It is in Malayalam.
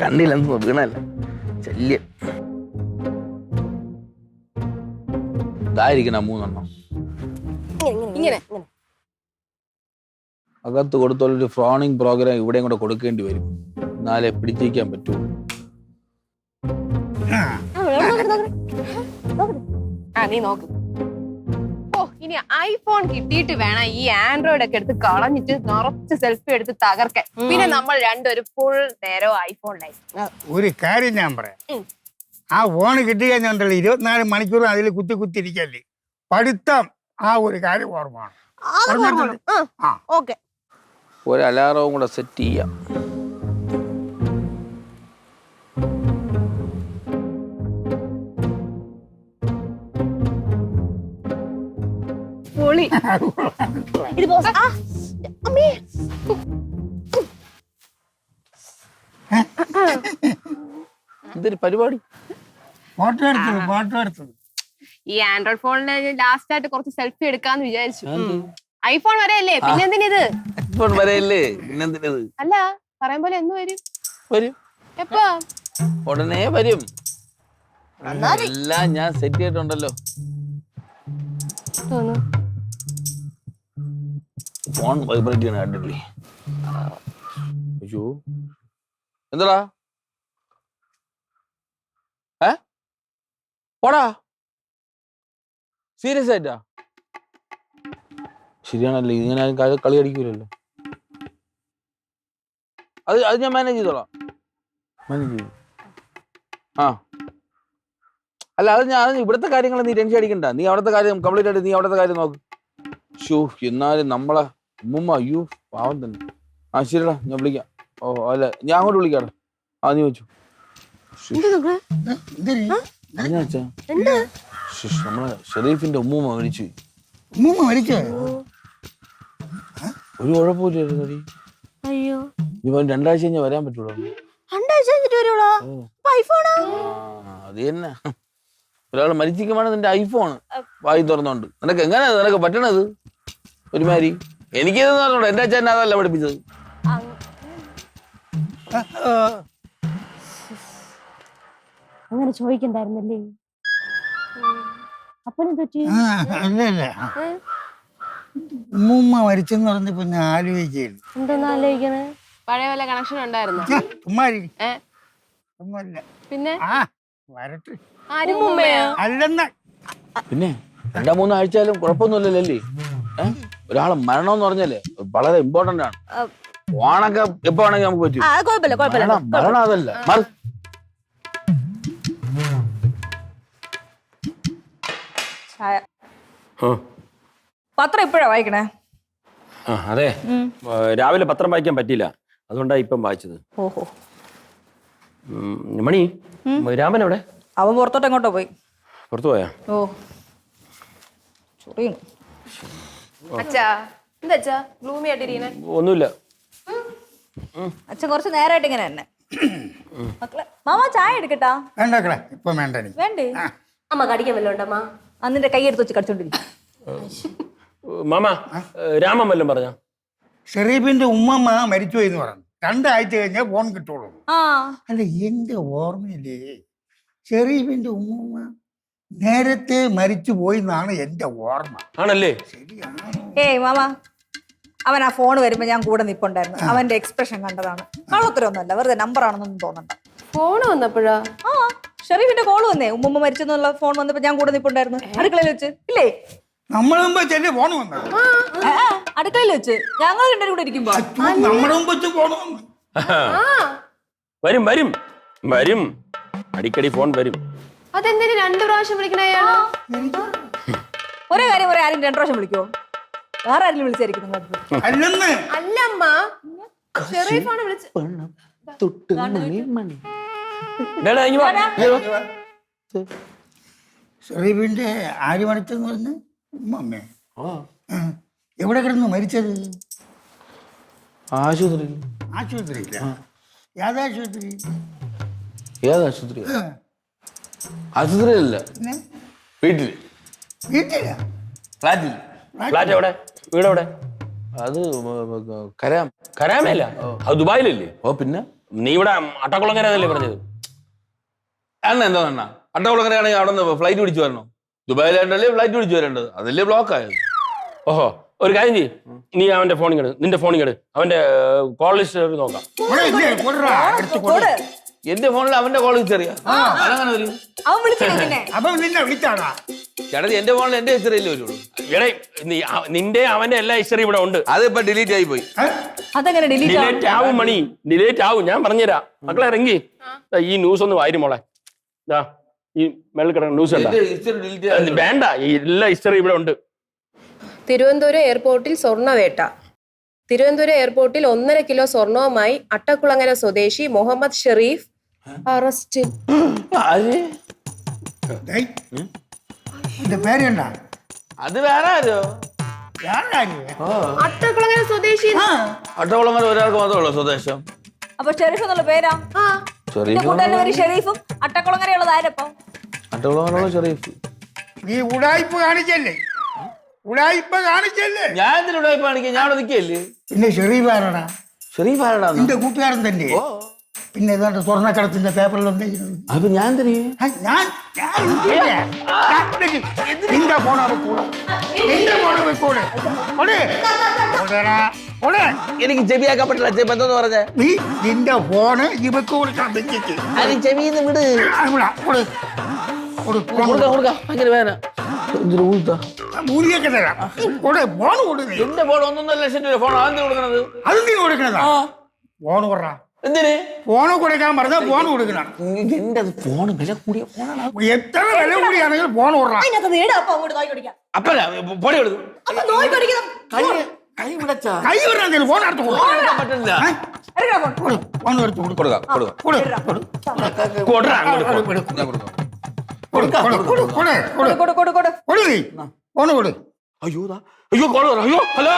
കണ്ണിലെന്തോ വീണല്ല ശല്യം. ഇതായിരിക്കണം 3 എണ്ണം. ഇങ്ങനെ അകത്ത് കൊടുത്തോളൊരു ഫ്രോണിങ് പ്രോഗ്രാം ഇവിടെയും കൂടെ കൊടുക്കേണ്ടി വരും, എന്നാലേ പിടിച്ചിരിക്കാൻ പറ്റുള്ളൂ. നീ നോക്ക്. ഓ, ഇനി ഐഫോൺ കിട്ടിയിട്ട് വേണം ഈ ആൻഡ്രോയിഡ് ഒക്കെ എടുത്ത് കളഞ്ഞിട്ട് നിറച്ച് സെൽഫി എടുത്ത് തകർക്കാൻ. പിന്നെ നമ്മൾ രണ്ടൊരു ഫുൾ നേരം ഐഫോണിലായി. ഒരു കാര്യം ഞാൻ പറയാം, ആ ഫോണ് കിട്ടിക്കഴിഞ്ഞുണ്ടല്ലോ 24 മണിക്കൂറും അതിൽ കുത്തിരിക്കല്ലേ. പഠിത്തം ആ ഒരു കാര്യം ഓർമ്മയാണ്. ഒരു അലാറവും കൂടെ സെറ്റ് ചെയ്യാം. പൊളി. എന്തൊരു പരിപാടി? ഫോട്ടോ എടുത്തത് ഈ ആൻഡ്രോയിഡ് ഫോണിന് ലാസ്റ്റ് ആയിട്ട് കുറച്ച് സെൽഫി എടുക്കാന്ന് വിചാരിച്ചു. ഐഫോൺ വരെയല്ലേ, പിന്നെ എന്തിനിത്? ഐഫോൺ വരെയല്ലേ, പിന്നെന്തിനത്? അല്ല, പറയാൻ പോലെ എന്ന് വരും? വരും. എപ്പാ? ഉടനെ വരും. എല്ലാം ഞാൻ സെറ്റ് ചെയ്തിട്ടുണ്ടല്ലോ. ഫോൺ വൈബ്രേറ്റ് ചെയ്യണ കണ്ടില്ലേ? അയ്യോ, എന്താടാ? പോടാ, സീരിയസ് ആയിട്ടാ? ശരിയാണല്ലേ, ഇങ്ങനെ കളി അടിക്കൂലല്ലോ. അത് ഞാൻ മാനേജ് ചെയ്തോളാം. മാനേജ് ചെയ്തു. അല്ല, അത് ഇവിടുത്തെ കാര്യങ്ങൾ നീ ടെൻഷൻ അടിക്കണ്ട. നീ അവിടുത്തെ കാര്യം കംപ്ലീറ്റ് ആയിട്ട് നീ അവിടുത്തെ കാര്യം നോക്ക്. ഷൂ, എന്നാലും നമ്മളെ ഉമ്മ, അയ്യോ പാവം തന്നെ. ശരിടാ, ഞാൻ വിളിക്കാം. ഓ അല്ല, ഞാൻ അങ്ങോട്ട് വിളിക്കാടാ. നീ വെച്ചു. നമ്മളെ ഷെരീഫിന്റെ ഉമ്മൂമ്മ മരിച്ചു. ഒരു കുഴപ്പമില്ലായിരുന്നു. അയ്യോ, ഇപ്പൊ 2 ആഴ്ച കഴിഞ്ഞാൽ വരാൻ പറ്റുള്ളൂ. അത് തന്നെ, ഒരാൾ മരിച്ചിരിക്കുമ്പോൾ നിന്റെ ഐഫോൺ വായി തുറന്നോണ്ട് നിനക്ക് എങ്ങനെയാ നിനക്ക് പറ്റണത്? ഒരുമാതിരി എനിക്കിതെന്ന് പറഞ്ഞോളൂ, എന്റെ അച്ഛൻ അതല്ല പഠിപ്പിച്ചത്. അങ്ങനെ ചോദിക്കണ്ടായിരുന്നല്ലേ? ഉമ്മ മരിച്ചെന്ന് പറഞ്ഞപ്പോ ഞാൻ ആലോചിക്കുകയാണ്. എന്തെന്നാ ആലോചിക്കണേ? പഴയ വല്ല കണക്ഷൻ ഉണ്ടായിരുന്നു? പിന്നെ വരട്ടെ. അല്ലെന്ന പിന്നെ 2-3 ആഴ്ചയാലും കുഴപ്പമൊന്നുമില്ലല്ലേ? ഒരാളെ മരണം എന്ന് പറഞ്ഞാലേ വളരെ ഇമ്പോർട്ടന്റ് ആണ്. ഓണൊക്കെ എപ്പോ ആണെങ്കിൽ നമുക്ക് പറ്റും. മരണം അതല്ല. പത്രം ഇപ്പോഴാ വായിക്കണേ? അതെ, രാവിലെ പത്രം വായിക്കാൻ പറ്റിയില്ല, അതുകൊണ്ടാണ് ഇപ്പം വായിച്ചത്. ഓഹോ. മണി, രാമൻ എവിടെ? അവൻ പുറത്തോട്ട് എങ്ങോട്ടോ പോയി. പുറത്തു പോയാ? ഓ, ചൊറിയുന്നു. ഒന്നുമില്ല. അച്ഛൻ കുറച്ച് നേരമായിട്ട് ഇങ്ങനെ തന്നെ. മക്കളെ, മാമ ചായ എടുക്കട്ടാ? വേണ്ടേ, ഇപ്പൊ വേണ്ട. വേണ്ടേ? അമ്മ കടിക്കാൻ വല്ലോ ഉണ്ടമ്മ? അന്നിന്റെ കൈ എടുത്ത് വെച്ച് കടിച്ചോണ്ടിരിക്കും. മാമ, രാമൻ വല്ലതും പറഞ്ഞ? ഷെരീഫിന്റെ ഉമ്മമ്മ മരിച്ചു എന്ന് പറഞ്ഞു. 2 ആഴ്ച കഴിഞ്ഞാൽ ഫോൺ കിട്ടുള്ളൂ. അല്ല, എന്റെ ഓർമ്മയില്ലേ ഷെരീഫിന്റെ ഉമ്മമ്മ നേരത്തെ മരിച്ചു പോയി എന്നാണ് എന്റെ ഓർമ്മ. ആണല്ലേ? ഏയ് മാമ, അവൻ ആ ഫോൺ വരുമ്പോ ഞാൻ കൂടെ നിപ്പുണ്ടായിരുന്നു. അവന്റെ എക്സ്പ്രഷൻ കണ്ടതാണ്. കള്ളത്തരൊന്നുമല്ല, വെറുതെ നമ്പർ ആണെന്നൊന്നും തോന്നണ്ട. ഫോൺ വന്നപ്പോഴാ? ഷെരീഫിന്റെ കോള് വന്നേ. ഉമ്മമ്മ മരിച്ചെന്നുള്ള ഫോൺ വന്നപ്പോ ഞാൻ കൂടെ നിപ്പുണ്ടായിരുന്നു. അടുക്കളയിൽ വെച്ച് ഇല്ലേ? നമ്മളെ മുമ്പ് ചെറിയ ഫോൺ വന്നത്. അടുക്കളയിൽ വെച്ച് ഞങ്ങൾ രണ്ടുപേരും കൂടെ ഇരിക്കുമ്പോ നമ്മുടെ മുമ്പ് ഫോൺ വന്നു. വരും വരും വരും, അടിക്കടി ഫോൺ വരും. അതെന്തിനു 2 പ്രാവശ്യം വിളിക്കണേ? ഒരേ കാര്യം ഒരേ ആരും 2 പ്രാവശ്യം വിളിക്കോ? വേറെ ആരെങ്കിലും വിളിച്ചായിരിക്കും? അല്ലമ്മ, ഷെരീഫാണ് വിളിച്ചത്. ഷെരീഫിന്റെ ആര് മരിച്ചെന്ന് പറഞ്ഞ ഉമ്മമ്മേ? എവിടെ കിടന്നു മരിച്ചത്? ആശുപത്രിയില്ല. ഏതാശുപത്രി? ഏതാശുപത്രി? ആശുപത്രിയല്ല, വീട്ടില്. വീട്ടില? ഫ്ലാറ്റിൽ. ഫ്ലാറ്റ് എവിടെ? വീട് എവിടെ? അത് കരാമല്ല, അത് ദുബായിലല്ലേ? ഓ പിന്നെ നീ ഇവിടെ അട്ടക്കുളങ്ങരല്ലേ പറഞ്ഞത്? അണ്ണ എന്താ അണ്ണ അട്ടകുളങ്ങരയാണെങ്കിൽ അവിടെ നിന്ന് ഫ്ലൈറ്റ് പിടിച്ചു വരണോ? ദുബായിലായിട്ടല്ലേ ഫ്ലൈറ്റ് പിടിച്ചു വരേണ്ടത്, അതല്ലേ ബ്ലോക്ക് ആയത്. ഓഹോ, ഒരു കാര്യം ചെയ്യ്, നീ അവന്റെ ഫോണിൽ എടു, നിന്റെ ഫോണിൽ എടു, അവന്റെ കോൾ ലിസ്റ്റ് നോക്കാം. കൊടു. എന്റെ ഫോണിൽ അവന്റെ കോൾ ഹിസ്റ്ററിയാ. അതങ്ങനെ വരും. അവൻ വിളിച്ചില്ലേ? അപ്പൊ നിന്നെ വിളിച്ചാടാ. ചേട്ടത്തി എന്റെ ഫോണിൽ എന്റെ ഹിസ്റ്ററിയല്ലേ വരുള്ളൂ. എടേ, നിന്റെ അവന്റെ എല്ലാ ഹിസ്റ്ററി ഇവിടെ ഉണ്ട്. അത് ഇപ്പൊ ഡിലീറ്റ് ആയി പോയി. അതെങ്ങനെ ഡിലേറ്റ് ആവും മണി, ഡിലേറ്റ് ആവും. ഞാൻ പറഞ്ഞുതരാം. മക്കളെ ഇറങ്ങി ഈ ന്യൂസ് ഒന്ന് വായിരും മോളെ. ഈ മേളിൽ കിടക്കുന്ന ന്യൂസ് എന്റെ ഹിസ്റ്ററി ഡിലീറ്റ് വേണ്ട, ഈ എല്ലാ ഹിസ്റ്ററി ഇവിടെ ഉണ്ട്. തിരുവനന്തപുരം എയർപോർട്ടിൽ സ്വർണ്ണവേട്ട. തിരുവനന്തപുരം എയർപോർട്ടിൽ 1.5 കിലോ സ്വർണവുമായി അട്ടക്കുളങ്ങര സ്വദേശി മുഹമ്മദ് ഷെരീഫ് അറസ്റ്റ്. എന്റെ പേരെന്താ? അത് വേറെ ആരോ. അട്ടക്കുളങ്ങര സ്വദേശി. അട്ടകുളങ്ങര ഒരാൾക്ക് മാത്രമേ ഉള്ളൂ സ്വദേശം. അപ്പൊ ഷെരീഫ് എന്നുള്ള പേരാ? എന്റെ കൂട്ടുകാരന്റെ പേര് ഷെരീഫും അട്ടക്കുളങ്ങരയുള്ളത് ആരപ്പോ? അട്ടകുളങ്ങര ഷെരീഫ്. നീ ഉടായ്പ കാണിച്ചല്ലേ? ഉടായ്പ കാണിച്ചല്ലേ? ഞാൻ എന്തിനാ ഉടായ്പ കാണിക്കാൻ? ഞാൻ അവിടെ നിൽക്കല്ലേ. പിന്നെ ഷെരീഫ് ആരാടാ? ഷെരീഫ് ആരാടാ? നിന്റെ കൂട്ടുകാരൻ തന്നെ. പിന്നെ ഏതാണ്ട് സ്വർണ്ണക്കടത്തിന്റെ പേപ്പറിൽ ഉണ്ടായിരുന്നു. അപ്പൊ ഞാൻ തരേ നിന്റെ ഫോൺ വെക്കൂടെ? നിന്റെ ഫോൺ വെക്കൂടെ? എനിക്ക് ചെവിയാക്കാൻ പറ്റില്ല. ചെവി എന്തോന്ന് പറഞ്ഞേ? നീ നിന്റെ ഫോണ് ഇവക്ക് കൊടുക്കണം. ബെഞ്ചിക്ക് അത് ചെവിന്ന് വിട്. ഭയങ്കര വേദന. മൂലിയൊക്കെ തരാം. ഫോൺ കൊടു. എന്റെ ഫോൺ 1.5 ലക്ഷം രൂപ ഫോൺ ആദ്യം കൊടുക്കണത്. അത് നീ കൊടുക്കണതാ? ഫോൺ കൊടുറാ. എന്തിന് ഫോണ് കൊടുക്കാൻ പറഞ്ഞ ഫോൺ കൊടുക്കണം. എന്റെ ഫോൺ വില കൂടിയ ഫോണാണ്. എത്ര വില കൂടിയാണെങ്കിലും ഫോൺ കൊടുറാ. അപ്പല്ല പൊടി കൊടുത്തു. കൈ വിടച്ചാ കൈ വിടാൻ ഫോൺ എടുത്ത് പറ്റില്ല. ഫോൺ എടുത്ത് കൊടുക്കാം ഫോൺ കൊടു. അയ്യോ അയ്യോ കോള്. അയ്യോ ഹലോ.